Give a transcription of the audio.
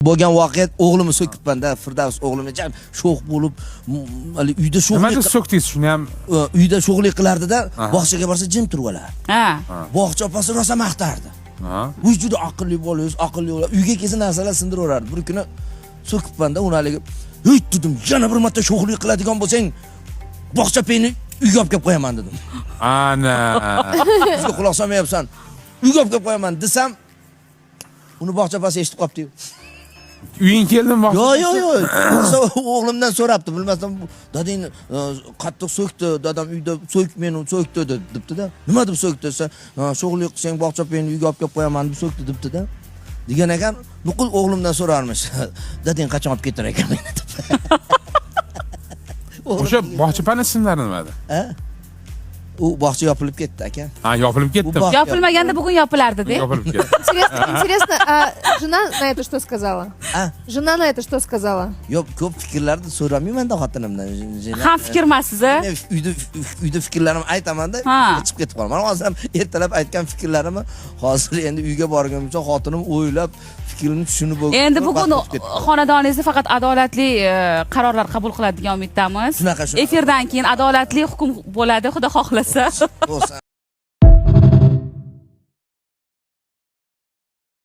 Bo'lgan voqea o'g'limni so'kibman-da, Firdavs o'g'limni jam sho'x bo'lib, uyda sho'xlik. Nimaga so'kdingiz shuni ham? Uyda sho'xlik qilardi-da, bog'chaga borsa jim turib olardi. Ha. Bog'cha opasi rosa maqtardi. U juda aqlli bola, aqlli bola. Uyga kelsa narsalar sindiraverardi. Bir kuni so'kibman-da, uni haligi, "Ey dedim, yana bir marta sho'xlik qiladigan bo'lsang, bog'cha peyni uyga olib kelib qo'yaman" dedim. Ana. Sizga quloq solmayapsan. Uyga olib kelib qo'yaman desam, uni bog'cha opasi eshitib qopti-yu. Uying keldimi? Yo'q. O'g'limdan so'rabdi, bilmasam, dadang qattiq so'kdi, dadam uyda meni so'kdi debdi-da. Nima deb so'kdi desa, sho'g'lik qilsang bog'cha peyni uyga olib kelib qo'yaman deb so'kdi debdi-da. Degan ekan, nuqul o'g'limdan so'rarmish. Dadang qachon olib ketar ekan meni deb. O'sha bog'chapani ismlari nimada? Ha? U bog'cha yopilib ketdi aka. Ha, yopilib ketdi. Yopilmaganda bugun yopilardi-da. Yopilib ketdi. Интересно, а жена на это что сказала? А? Жена на это что сказала? Yo'q, ko'p fikrlarni so'ramayman-da xotinimdan. Ham fikrmasiz, a? Uyda fikrlarimni aytaman-da, chiqib ketib qolaman. Hozir ham ertalab aytgan fikrlarimni hozir endi uyga borganimcha xotinim o'ylab fikrini tushunib bo'lgan. Endi bugun xonadoningizda faqat adolatli qarorlar qabul qiladigan umiddamiz. Shunaqa. Efirdan keyin adolatli hukm bo'ladi, xudo xohlasa. Bo'lsin.